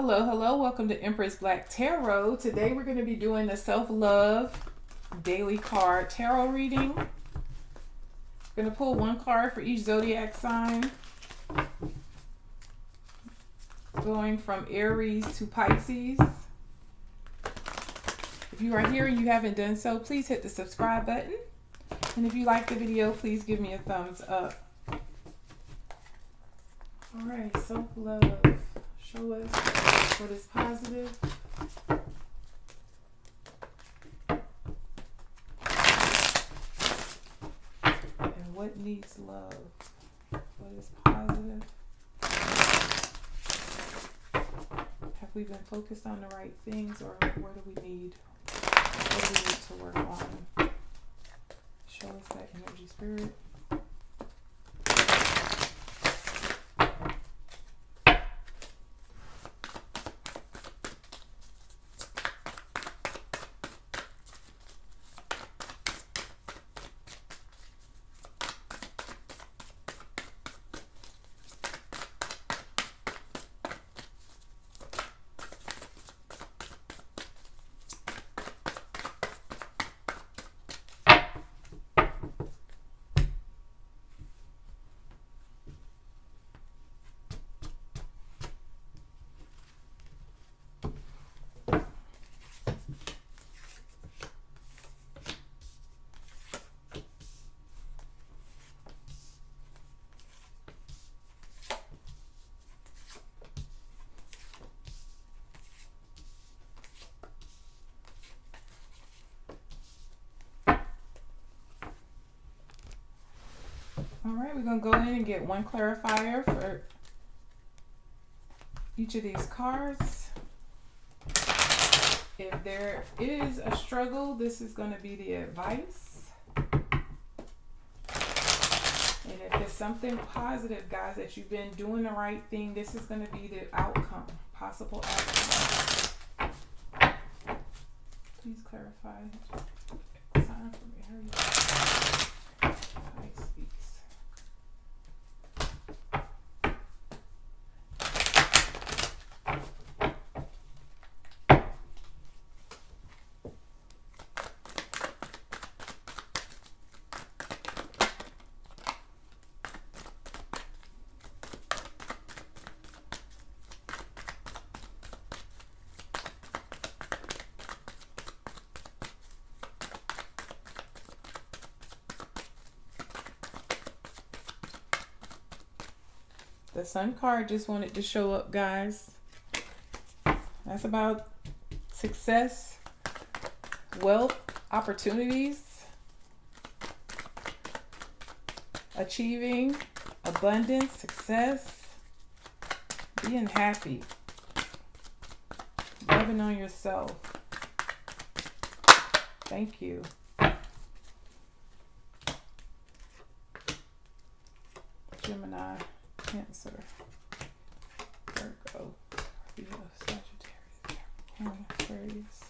Hello, hello. Welcome to Empress Black Tarot. Today we're going to be doing the self-love daily card tarot reading. I'm going to pull one card for each zodiac sign, going from Aries to Pisces. If you are here and you haven't done so, please hit the subscribe button. And if you like the video, please give me a thumbs up. All right, self-love. Show us what is positive. And what needs love. What is positive. Have we been focused on the right things, or what do we need? What do we need to work on? Show us that energy, spirit. All right, we're going to go in and get one clarifier for each of these cards. If there is a struggle, this is going to be the advice. And if it's something positive, guys, that you've been doing the right thing, this is going to be the outcome, possible outcome. Please clarify. Sign for me. Hurry up. I speaks. The Sun card just wanted to show up, guys. That's about success, wealth, opportunities, achieving, abundance, success, being happy, loving on yourself. Thank you. Gemini, Cancer, Virgo, Scorpio, Sagittarius, Capricorn, Aquarius,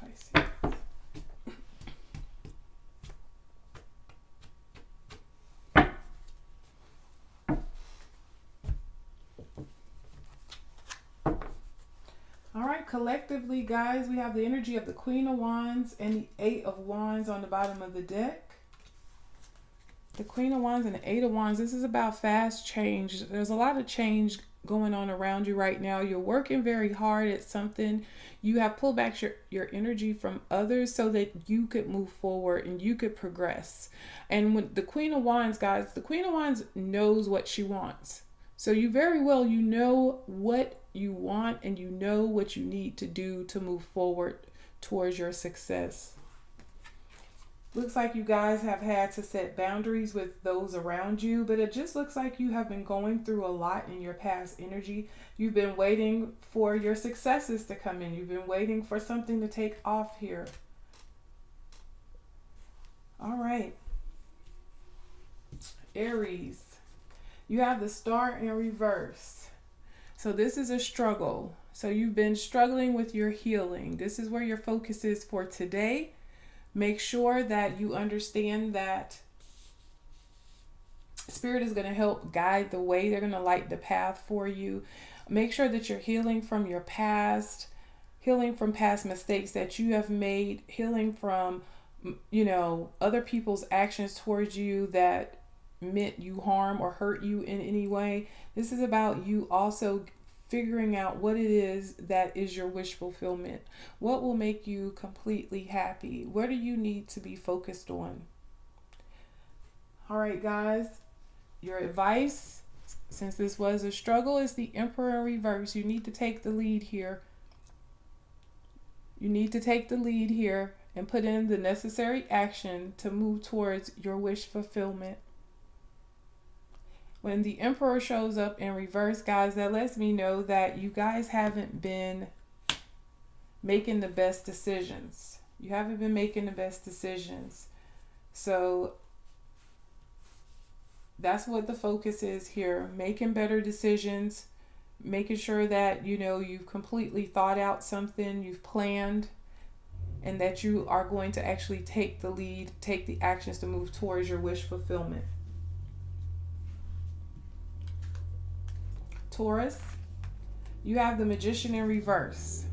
Pisces. All right, collectively, guys, we have the energy of the Queen of Wands and the Eight of Wands on the bottom of the deck. The Queen of Wands and the Eight of Wands, this is about fast change. There's a lot of change going on around you right now. You're working very hard at something. You have pulled back your energy from others so that you could move forward and you could progress. And when the Queen of Wands, guys, the Queen of Wands knows what she wants. So you very well, you know what you want and you know what you need to do to move forward towards your success. Looks like you guys have had to set boundaries with those around you, but it just looks like you have been going through a lot in your past energy. You've been waiting for your successes to come in. You've been waiting for something to take off here. All right. Aries. You have the Star in reverse. So this is a struggle. So you've been struggling with your healing. This is where your focus is for today. Make sure that you understand that Spirit is going to help guide the way. They're going to light the path for you. Make sure that you're healing from your past, healing from past mistakes that you have made, healing from, other people's actions towards you that meant you harm or hurt you in any way. This is about you also figuring out what it is that is your wish fulfillment. What will make you completely happy? What do you need to be focused on? All right, guys. Your advice, since this was a struggle, is the Emperor in reverse. You need to take the lead here. You need to take the lead here and put in the necessary action to move towards your wish fulfillment. When the Emperor shows up in reverse, guys, that lets me know that you guys haven't been making the best decisions. You haven't been making the best decisions. So that's what the focus is here. Making better decisions, making sure that, you've completely thought out something, you've planned, and that you are going to actually take the lead, take the actions to move towards your wish fulfillment. Taurus, you have the Magician in reverse.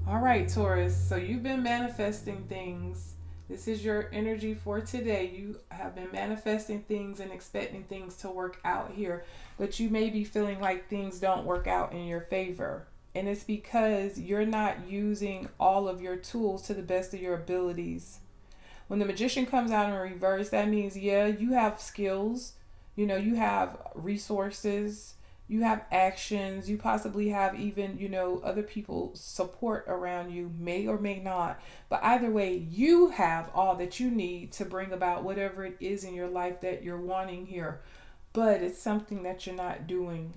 All right, Taurus, so you've been manifesting things. This is your energy for today. You have been manifesting things and expecting things to work out here, but you may be feeling like things don't work out in your favor. And it's because you're not using all of your tools to the best of your abilities. When the Magician comes out in reverse, that means, you have skills, you have resources, you have actions, you possibly have even, other people's support around you, may or may not. But either way, you have all that you need to bring about whatever it is in your life that you're wanting here. But it's something that you're not doing.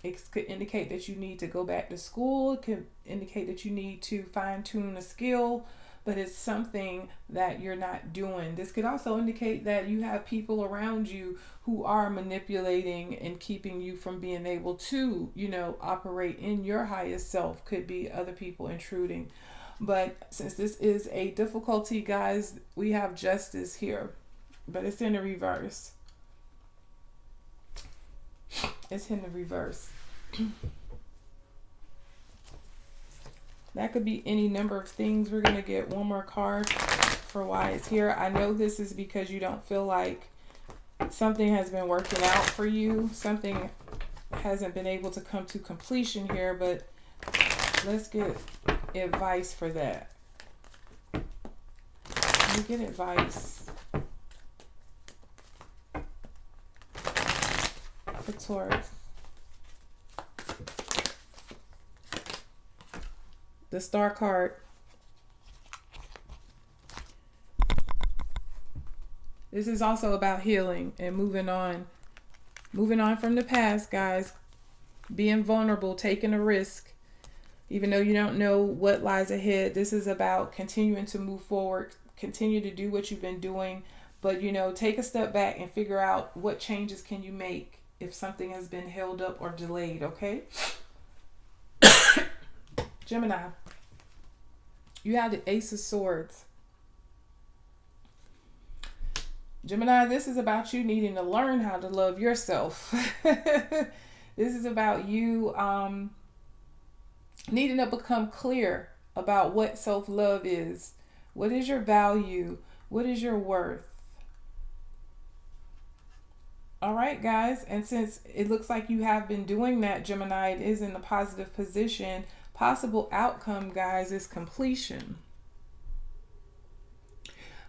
It could indicate that you need to go back to school. It could indicate that you need to fine-tune a skill, but it's something that you're not doing. This could also indicate that you have people around you who are manipulating and keeping you from being able to, operate in your highest self. Could be other people intruding. But since this is a difficulty, guys, we have justice here, but it's in the reverse. It's in the reverse. That could be any number of things. We're going to get one more card for why it's here. I know this is because you don't feel like something has been working out for you. Something hasn't been able to come to completion here, but let's get advice for that. Let me get advice for Taurus. The Star card. This is also about healing and moving on. Moving on from the past, guys. Being vulnerable, taking a risk. Even though you don't know what lies ahead, this is about continuing to move forward, continue to do what you've been doing, but take a step back and figure out what changes can you make if something has been held up or delayed, okay? Gemini, you have the Ace of Swords. Gemini, this is about you needing to learn how to love yourself. This is about you needing to become clear about what self-love is. What is your value? What is your worth? All right, guys. And since it looks like you have been doing that, Gemini, it is in a positive position. Possible outcome, guys, is completion.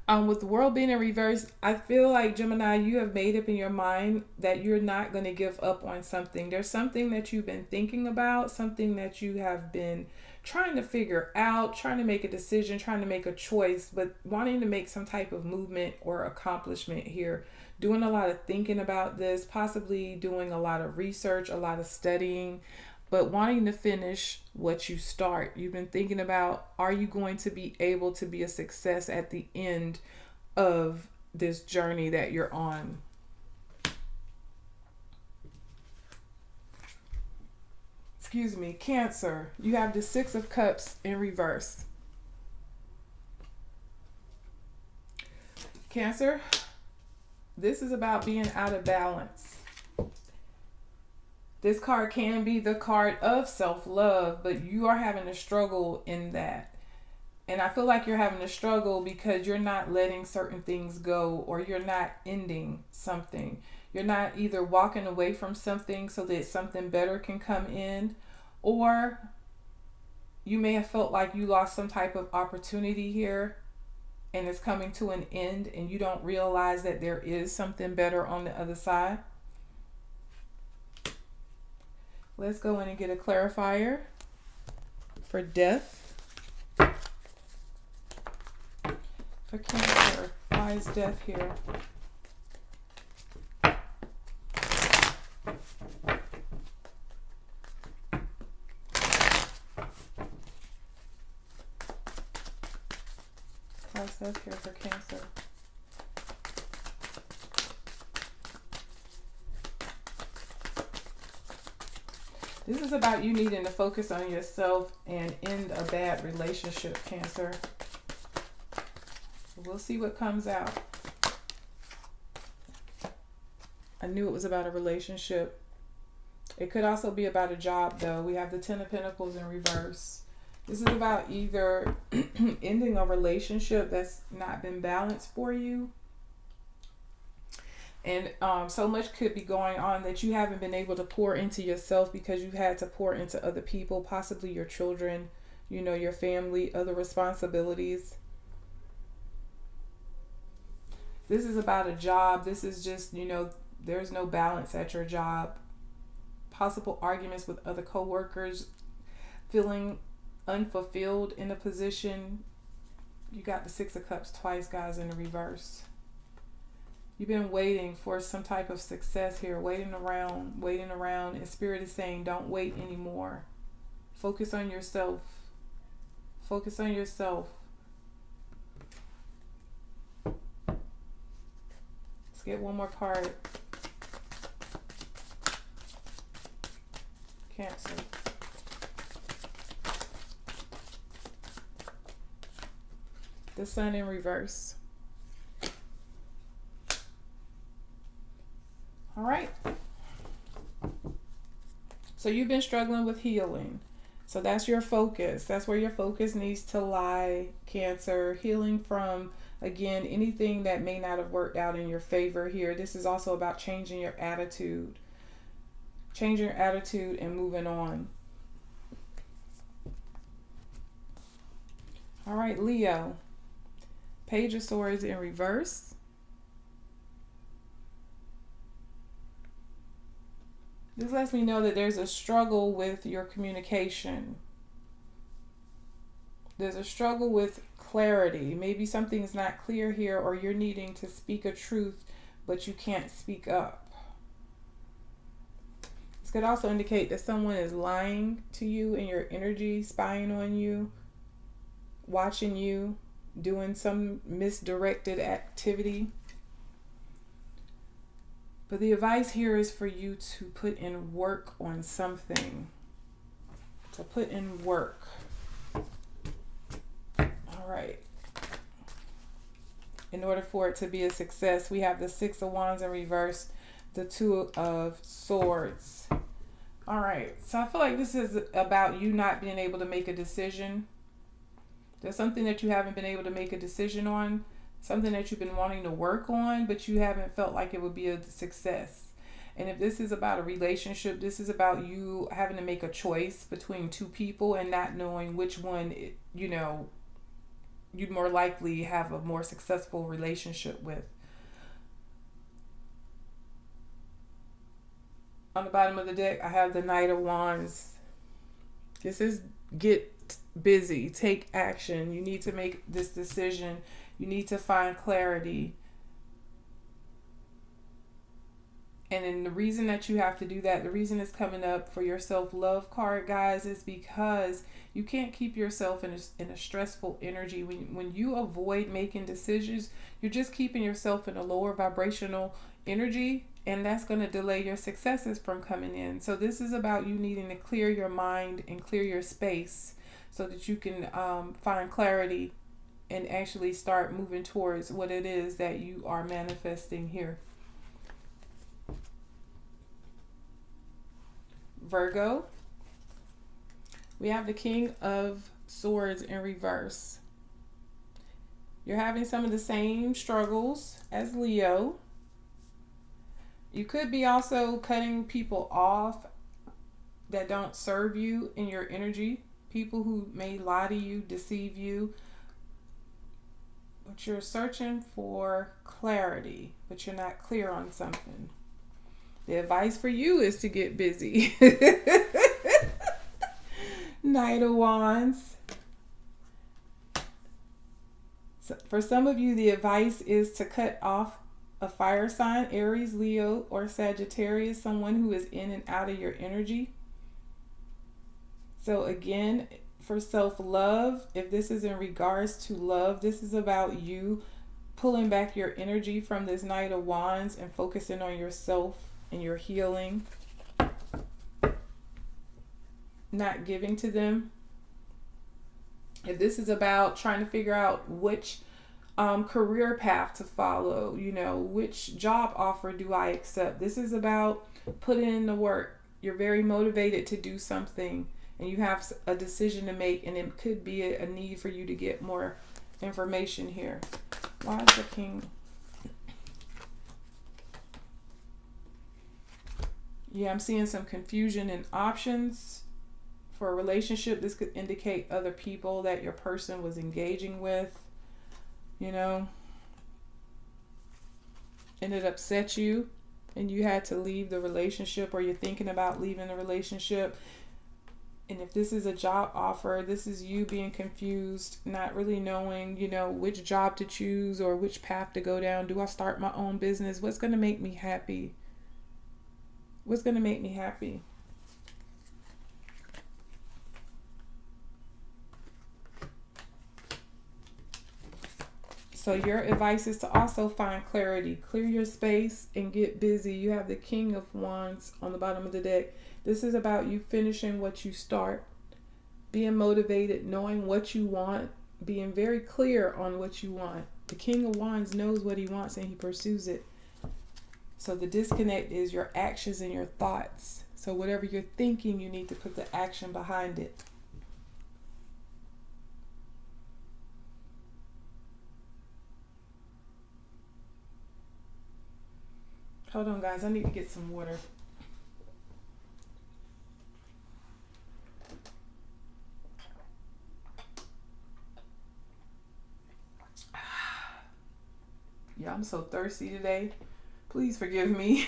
With the world being in reverse, I feel like, Gemini, you have made up in your mind that you're not going to give up on something. There's something that you've been thinking about, something that you have been trying to figure out, trying to make a decision, trying to make a choice, but wanting to make some type of movement or accomplishment here. Doing a lot of thinking about this, possibly doing a lot of research, a lot of studying, but wanting to finish what you start. You've been thinking about, are you going to be able to be a success at the end of this journey that you're on? Excuse me, Cancer. You have the Six of Cups in reverse. This is about being out of balance. This card can be the card of self-love, but you are having a struggle in that. And I feel like you're having a struggle because you're not letting certain things go, or you're not ending something. You're not either walking away from something so that something better can come in, or you may have felt like you lost some type of opportunity here and it's coming to an end, and you don't realize that there is something better on the other side. Let's go in and get a clarifier for death. For Cancer, why is death here? Why is death here for Cancer? This is about you needing to focus on yourself and end a bad relationship, Cancer. We'll see what comes out. I knew it was about a relationship. It could also be about a job, though. We have the Ten of Pentacles in reverse. This is about either ending a relationship that's not been balanced for you. And so much could be going on that you haven't been able to pour into yourself because you've had to pour into other people, possibly your children, you know, your family, other responsibilities. This is about a job. This is just, you know, there's no balance at your job. Possible arguments with other coworkers, feeling unfulfilled in a position. You got the Six of Cups twice, guys, in the reverse. You've been waiting for some type of success here, waiting around, and Spirit is saying, don't wait anymore. Focus on yourself. Focus on yourself. Let's get one more card. Cancer. The Sun in reverse. All right. So you've been struggling with healing. So that's your focus. That's where your focus needs to lie, Cancer. Healing from, again, anything that may not have worked out in your favor here. This is also about changing your attitude. Changing your attitude and moving on. All right, Leo. Page of Swords in reverse. This lets me know that there's a struggle with your communication. There's a struggle with clarity. Maybe something's not clear here, or you're needing to speak a truth, but you can't speak up. This could also indicate that someone is lying to you in your energy, spying on you, watching you, doing some misdirected activity. But the advice here is for you to put in work on something. To put in work. All right. In order for it to be a success, we have the Six of Wands in reverse, the Two of Swords. All right. So I feel like this is about you not being able to make a decision. There's something that you haven't been able to make a decision on. Something that you've been wanting to work on, but you haven't felt like it would be a success. And if this is about a relationship, this is about you having to make a choice between two people and not knowing which one, you know, you'd more likely have a more successful relationship with. On the bottom of the deck, I have the Knight of Wands. This is get busy, take action. You need to make this decision. You need to find clarity. And then the reason that you have to do that, the reason it's coming up for your self-love card, guys, is because you can't keep yourself in a stressful energy. When you avoid making decisions, you're just keeping yourself in a lower vibrational energy, and that's going to delay your successes from coming in. So this is about you needing to clear your mind and clear your space so that you can find clarity and actually start moving towards what it is that you are manifesting here. Virgo. We have the King of Swords in reverse. You're having some of the same struggles as Leo. You could be also cutting people off that don't serve you in your energy. People who may lie to you, deceive you. But you're searching for clarity, but you're not clear on something. The advice for you is to get busy. Knight of Wands. So for some of you, the advice is to cut off a fire sign, Aries, Leo, or Sagittarius, someone who is in and out of your energy. So again, for self-love, if this is in regards to love, this is about you pulling back your energy from this Knight of Wands and focusing on yourself and your healing. Not giving to them. If this is about trying to figure out which career path to follow, you know, which job offer do I accept? This is about putting in the work. You're very motivated to do something and you have a decision to make, and it could be a need for you to get more information here. Why is the King? Yeah, I'm seeing some confusion in options for a relationship. This could indicate other people that your person was engaging with, you know, and it upset you and you had to leave the relationship, or you're thinking about leaving the relationship. And if this is a job offer, this is you being confused, not really knowing, you know, which job to choose or which path to go down. Do I start my own business? What's going to make me happy? What's going to make me happy? So your advice is to also find clarity, clear your space, and get busy. You have the King of Wands on the bottom of the deck. This is about you finishing what you start, being motivated, knowing what you want, being very clear on what you want. The King of Wands knows what he wants and he pursues it. So the disconnect is your actions and your thoughts. So whatever you're thinking, you need to put the action behind it. Hold on, guys. I need to get some water. Yeah, I'm so thirsty today. Please forgive me.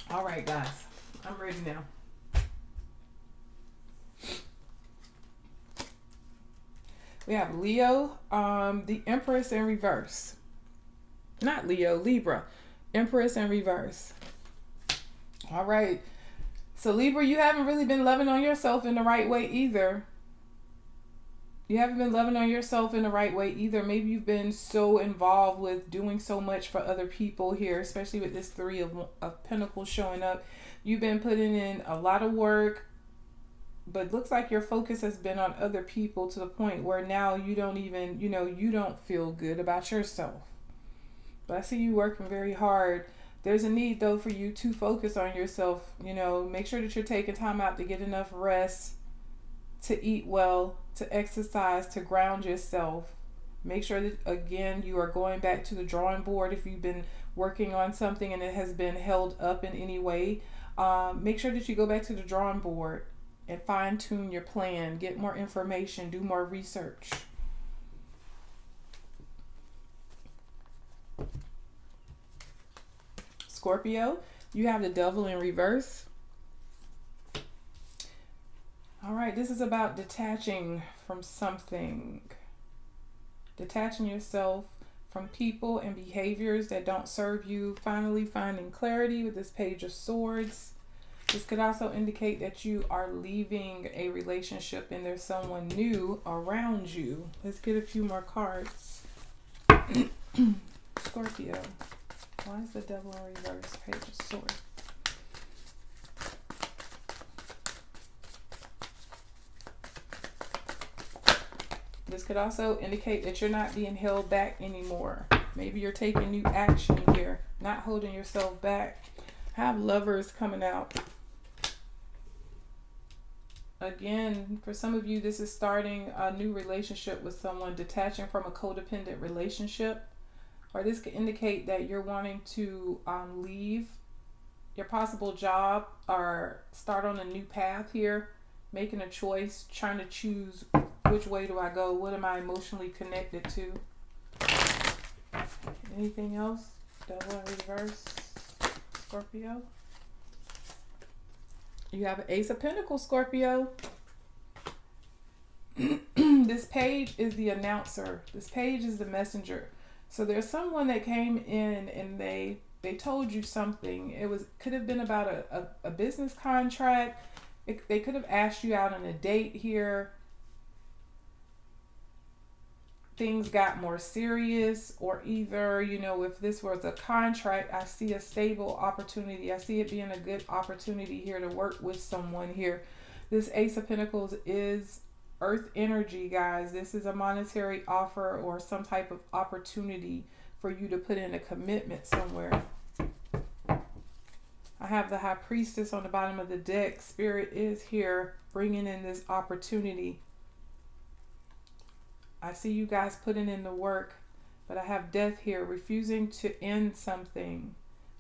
All right, guys. I'm ready now. We have Leo, the Empress in reverse. Not Leo, Libra. Empress in reverse. All right. So Libra, you haven't really been loving on yourself in the right way either. You haven't been loving on yourself in the right way either. Maybe you've been so involved with doing so much for other people here, especially with this Three of Pentacles showing up. You've been putting in a lot of work, but looks like your focus has been on other people to the point where now you don't even, you know, you don't feel good about yourself. But I see you working very hard. There's a need, though, for you to focus on yourself. You know, make sure that you're taking time out to get enough rest, to eat well, to exercise, to ground yourself. Make sure that, again, you are going back to the drawing board if you've been working on something and it has been held up in any way. Make sure that you go back to the drawing board and fine-tune your plan. Get more information. Do more research. Scorpio, you have the Devil in reverse. All right, this is about detaching from something. Detaching yourself from people and behaviors that don't serve you. Finally finding clarity with this Page of Swords. This could also indicate that you are leaving a relationship and there's someone new around you. Let's get a few more cards. Scorpio. Why is the Devil in reverse? Page of Swords. This could also indicate that you're not being held back anymore. Maybe you're taking new action here, not holding yourself back. Have Lovers coming out. Again, for some of you, this is starting a new relationship with someone, detaching from a codependent relationship. Or this could indicate that you're wanting to leave your possible job or start on a new path here, making a choice, trying to choose which way do I go, what am I emotionally connected to. Anything else? Devil in reverse, Scorpio. You have an Ace of Pentacles, Scorpio. This page is the announcer. This page is the messenger. So there's someone that came in and they told you something. Could have been about a business contract. They could have asked you out on a date here. Things got more serious, or either, you know, if this was a contract, I see a stable opportunity. I see it being a good opportunity here to work with someone here. This Ace of Pentacles is earth energy, guys. This is a monetary offer or some type of opportunity for you to put in a commitment somewhere. I have the High Priestess on the bottom of the deck. Spirit is here bringing in this opportunity. I see you guys putting in the work, but I have Death here, refusing to end something,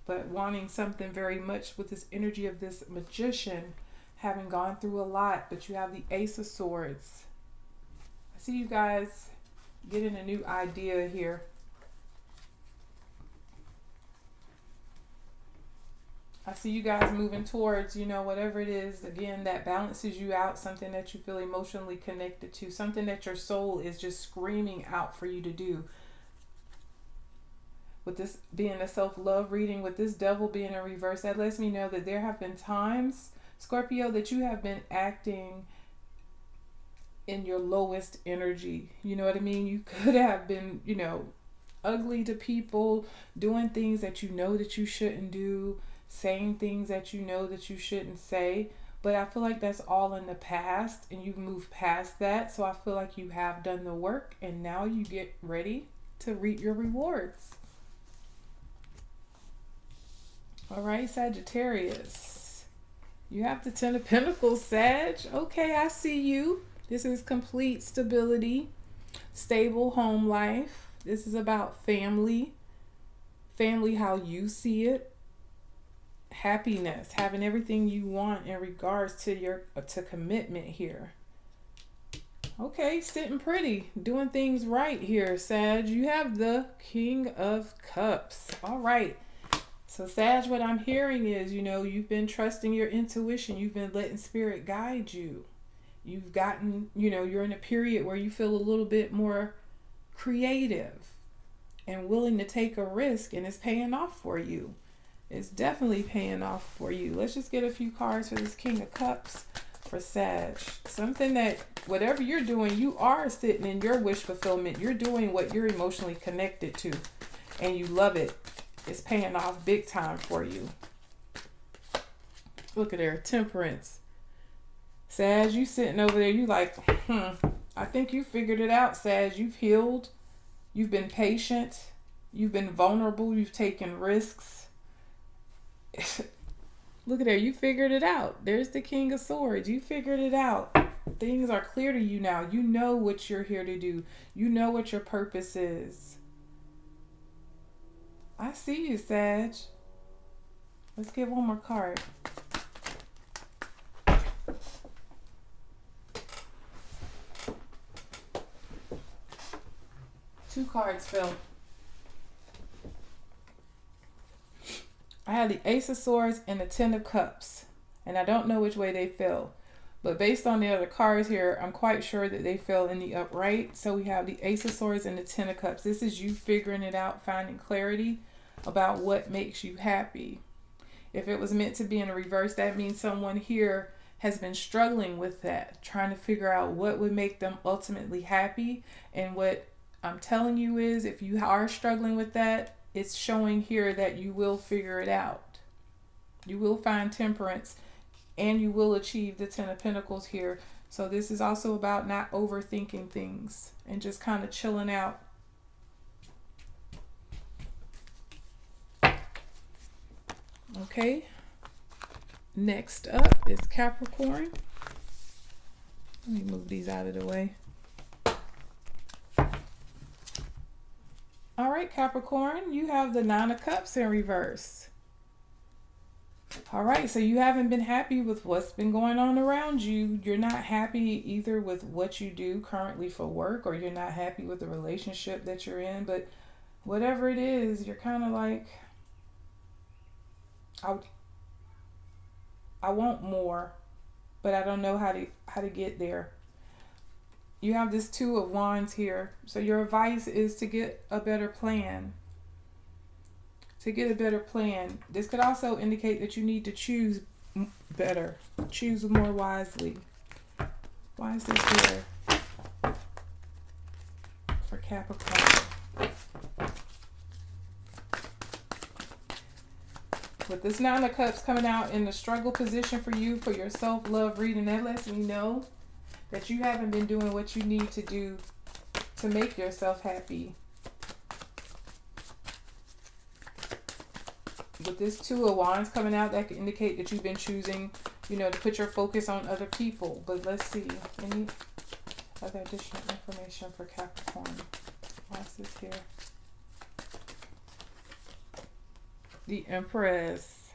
but wanting something very much with this energy of this Magician, having gone through a lot. But you have the Ace of Swords. I see you guys getting a new idea here. I see you guys moving towards, you know, whatever it is, again, that balances you out, something that you feel emotionally connected to, something that your soul is just screaming out for you to do. With this being a self-love reading, with this Devil being in reverse, that lets me know that there have been times, Scorpio, that you have been acting in your lowest energy. You know what I mean? You could have been, you know, ugly to people, doing things that you know that you shouldn't do, saying things that you know that you shouldn't say. But I feel like that's all in the past and you've moved past that. So I feel like you have done the work and now you get ready to reap your rewards. All right, Sagittarius. You have the Ten of Pentacles, Sag. Okay, I see you. This is complete stability, stable home life. This is about family. Family how you see it. Happiness, having everything you want in regards to your commitment here. Okay, sitting pretty, doing things right here, Sag. You have the King of Cups. All right. So Sag, what I'm hearing is, you know, you've been trusting your intuition. You've been letting spirit guide you. You've gotten, you know, you're in a period where you feel a little bit more creative and willing to take a risk, and it's paying off for you. It's definitely paying off for you. Let's just get a few cards for this King of Cups for Sag. Something that, whatever you're doing, you are sitting in your wish fulfillment. You're doing what you're emotionally connected to, and you love it. It's paying off big time for you. Look at there, Temperance. Sag, you sitting over there, you like, I think you figured it out, Sag. You've healed. You've been patient. You've been vulnerable. You've taken risks. Look at there, you figured it out. There's the King of Swords. You figured it out. Things are clear to you now. You know what you're here to do. You know what your purpose is. I see you, Sag. Let's get one more card. Two cards fell. I have the Ace of Swords and the Ten of Cups. And I don't know which way they fell. But based on the other cards here, I'm quite sure that they fell in the upright. So we have the Ace of Swords and the Ten of Cups. This is you figuring it out, finding clarity about what makes you happy. If it was meant to be in a reverse, that means someone here has been struggling with that, trying to figure out what would make them ultimately happy. And what I'm telling you is, if you are struggling with that, it's showing here that you will figure it out. You will find temperance and you will achieve the Ten of Pentacles here. So this is also about not overthinking things and just kind of chilling out. Okay. Next up is Capricorn. Let me move these out of the way. All right, Capricorn, you have the Nine of Cups in reverse. All right, so you haven't been happy with what's been going on around you. You're not happy either with what you do currently for work, or you're not happy with the relationship that you're in. But whatever it is, you're kind of like, I want more, but I don't know how to get there. You have this Two of Wands here. So your advice is to get a better plan. To get a better plan. This could also indicate that you need to choose better. Choose more wisely. Why is this here for Capricorn? With this Nine of Cups coming out in the struggle position for you for your self-love reading, that lets me know that you haven't been doing what you need to do to make yourself happy. With this Two of Wands coming out, that could indicate that you've been choosing, to put your focus on other people. But let's see. Any other additional information for Capricorn? Why is this here? The Empress.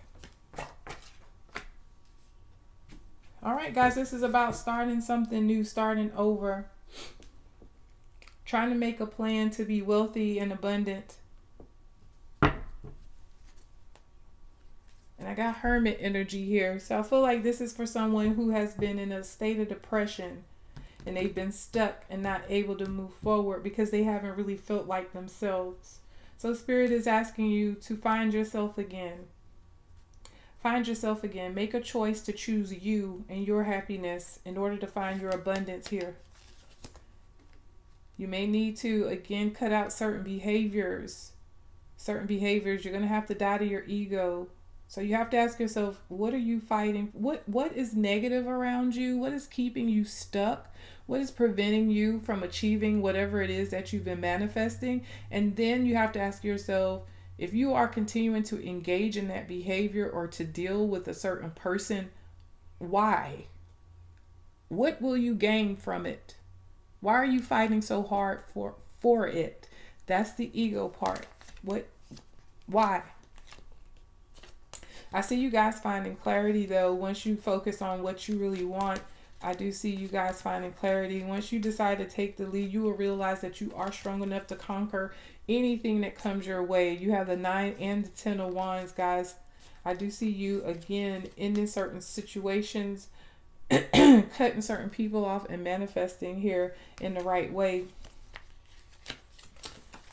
All right, guys, this is about starting something new, starting over, trying to make a plan to be wealthy and abundant. And I got Hermit energy here. So I feel like this is for someone who has been in a state of depression and they've been stuck and not able to move forward because they haven't really felt like themselves. So Spirit is asking you to find yourself again. Find yourself again. Make a choice to choose you and your happiness in order to find your abundance here. You may need to, again, cut out certain behaviors. Certain behaviors. You're going to have to die to your ego. So you have to ask yourself, what are you fighting? What is negative around you? What is keeping you stuck? What is preventing you from achieving whatever it is that you've been manifesting? And then you have to ask yourself, if you are continuing to engage in that behavior or to deal with a certain person, why? What will you gain from it? Why are you fighting so hard for it? That's the ego part. Why? I see you guys finding clarity though. Once you focus on what you really want, I do see you guys finding clarity. Once you decide to take the lead, you will realize that you are strong enough to conquer anything that comes your way. You have the 9 and the 10 of Wands, guys. I do see you again ending certain situations, cutting certain people off and manifesting here in the right way.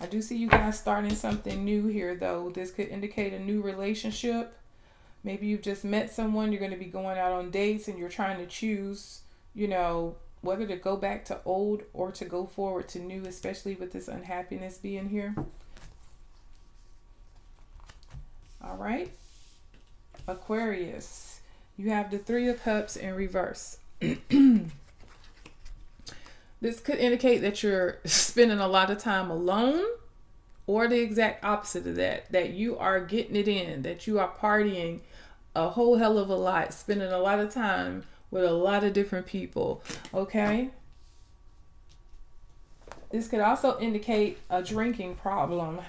I do see you guys starting something new here though. This could indicate a new relationship. Maybe you've just met someone, you're going to be going out on dates and you're trying to choose, whether to go back to old or to go forward to new, especially with this unhappiness being here. All right. Aquarius, you have the 3 of Cups in reverse. This could indicate that you're spending a lot of time alone, or the exact opposite of that you are getting it in, that you are partying a whole hell of a lot, spending a lot of time with a lot of different people, okay? This could also indicate a drinking problem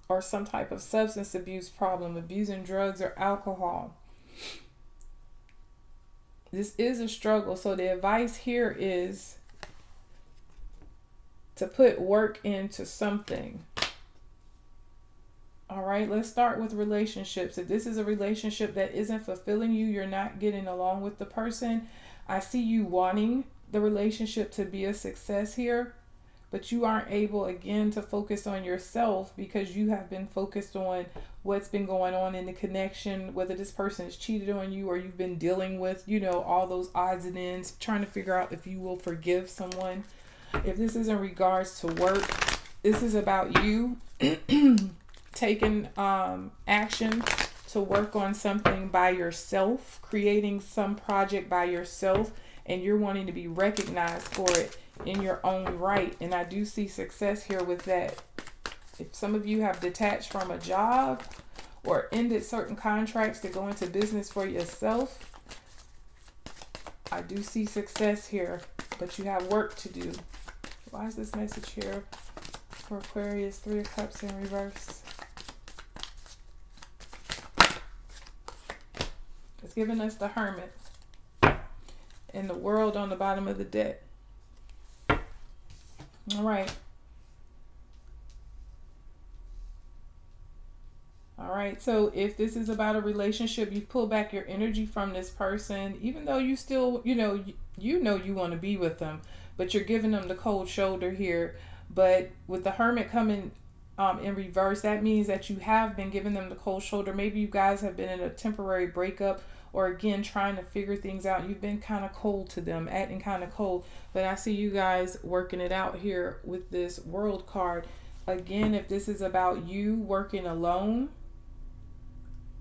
or some type of substance abuse problem, abusing drugs or alcohol. This is a struggle, so the advice here is to put work into something. All right, let's start with relationships. If this is a relationship that isn't fulfilling you, you're not getting along with the person, I see you wanting the relationship to be a success here, but you aren't able, again, to focus on yourself because you have been focused on what's been going on in the connection, whether this person has cheated on you or you've been dealing with, all those odds and ends, trying to figure out if you will forgive someone. If this is in regards to work, this is about you taking action to work on something by yourself, creating some project by yourself, and you're wanting to be recognized for it in your own right. And I do see success here with that. If some of you have detached from a job or ended certain contracts to go into business for yourself, I do see success here, but you have work to do. Why is this message here for Aquarius? 3 of Cups in reverse. It's giving us the Hermit and the World on the bottom of the deck. All right. All right. So if this is about a relationship, you pull back your energy from this person, even though you still, you know you want to be with them, but you're giving them the cold shoulder here. But with the Hermit coming in reverse, that means that you have been giving them the cold shoulder. Maybe you guys have been in a temporary breakup, or again trying to figure things out. You've been kind of cold to them, acting kind of cold. But I see you guys working it out here with this World card. Again, if this is about you working alone,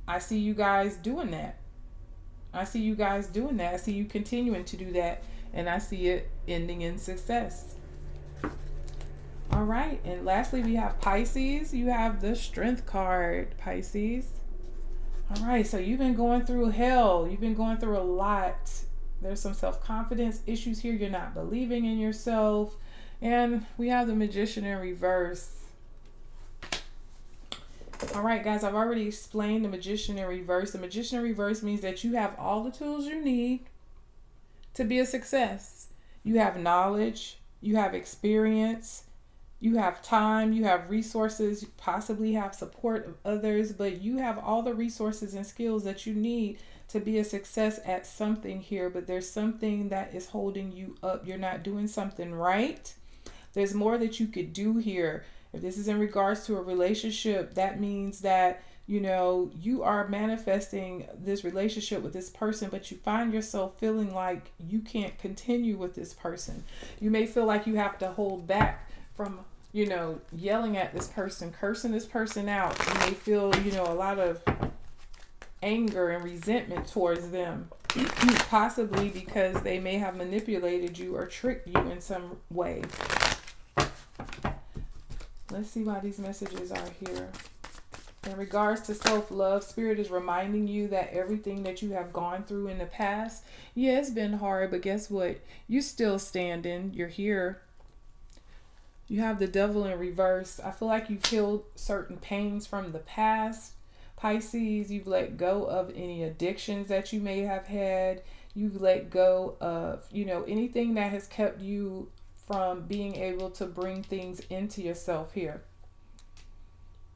I see you guys doing that. I see you guys doing that. I see you continuing to do that. And I see it ending in success. All right. And lastly, we have Pisces. You have the Strength card, Pisces. All right. So you've been going through hell. You've been going through a lot. There's some self-confidence issues here. You're not believing in yourself. And we have the Magician in reverse. All right, guys, I've already explained the Magician in reverse. The Magician in reverse means that you have all the tools you need to be a success. You have knowledge, you have experience, you have time, you have resources, you possibly have support of others, but you have all the resources and skills that you need to be a success at something here. But there's something that is holding you up. You're not doing something right. There's more that you could do here. If this is in regards to a relationship, that means that, you are manifesting this relationship with this person, but you find yourself feeling like you can't continue with this person. You may feel like you have to hold back from, yelling at this person, cursing this person out. You may feel, a lot of anger and resentment towards them, possibly because they may have manipulated you or tricked you in some way. Let's see why these messages are here. In regards to self-love, Spirit is reminding you that everything that you have gone through in the past, yeah, it's been hard, but guess what? You still standing. You're here. You have the Devil in reverse. I feel like you've healed certain pains from the past. Pisces, you've let go of any addictions that you may have had. You've let go of, anything that has kept you from being able to bring things into yourself here.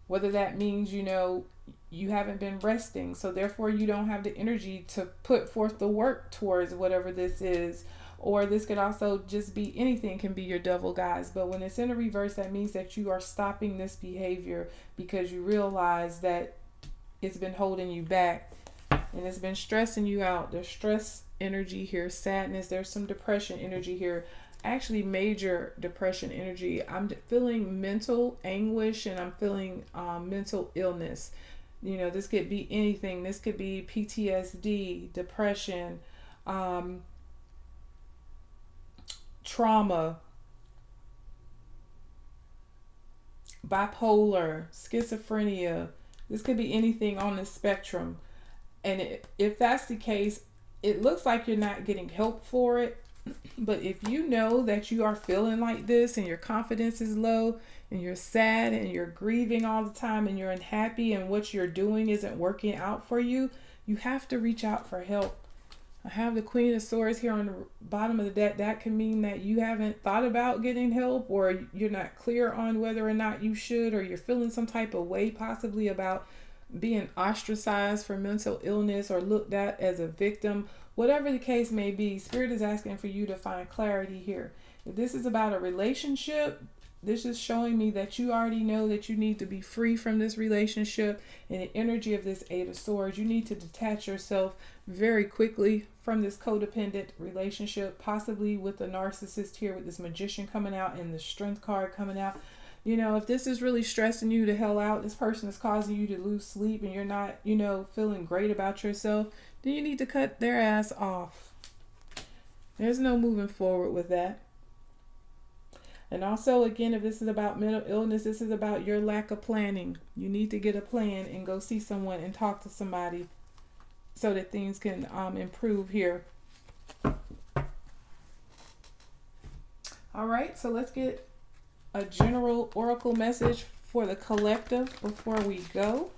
Whether that means, you haven't been resting, so therefore you don't have the energy to put forth the work towards whatever this is. Or this could also just be anything, can be your devil, guys. But when it's in a reverse, that means that you are stopping this behavior because you realize that it's been holding you back and it's been stressing you out. There's stress energy here, sadness. There's some depression energy here. Actually, major depression energy. I'm feeling mental anguish and I'm feeling mental illness. This could be anything. This could be PTSD, depression, trauma, bipolar, schizophrenia. This could be anything on the spectrum. And if that's the case, it looks like you're not getting help for it. But if you know that you are feeling like this and your confidence is low and you're sad and you're grieving all the time and you're unhappy and what you're doing isn't working out for you, you have to reach out for help. I have the Queen of Swords here on the bottom of the deck. That can mean that you haven't thought about getting help, or you're not clear on whether or not you should, or you're feeling some type of way possibly about being ostracized for mental illness or looked at as a victim. Whatever the case may be, Spirit is asking for you to find clarity here. If this is about a relationship, this is showing me that you already know that you need to be free from this relationship. And the energy of this Eight of Swords, you need to detach yourself very quickly from this codependent relationship, possibly with the narcissist here, with this Magician coming out and the Strength card coming out. You know, if this is really stressing you the hell out, this person is causing you to lose sleep and you're not, you know, feeling great about yourself, then you need to cut their ass off. There's no moving forward with that. And also, again, if this is about mental illness, this is about your lack of planning. You need to get a plan and go see someone and talk to somebody so that things can improve here. All right, so let's get a general oracle message for the collective before we go.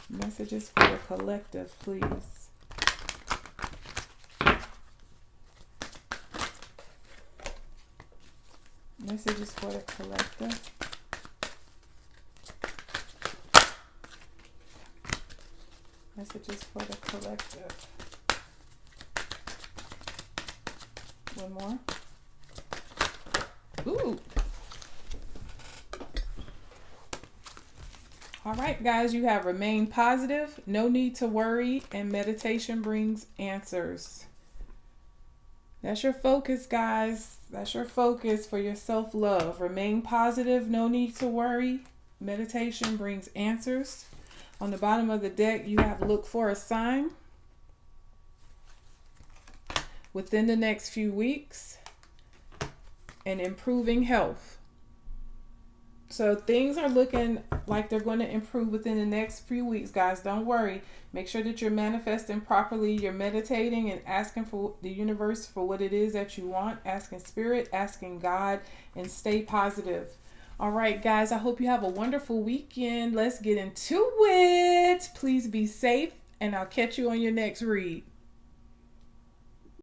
Messages for the collective, please. Messages for the collective. Messages for the collective. One more. Ooh. All right, guys, you have remain positive, no need to worry, and meditation brings answers. That's your focus, guys. That's your focus for your self-love. Remain positive, no need to worry. Meditation brings answers. On the bottom of the deck, you have look for a sign within the next few weeks and improving health. So things are looking like they're going to improve within the next few weeks, guys. Don't worry. Make sure that you're manifesting properly. You're meditating and asking for the universe for what it is that you want. Asking spirit, asking God, and stay positive. All right, guys, I hope you have a wonderful weekend. Let's get into it. Please be safe, and I'll catch you on your next read.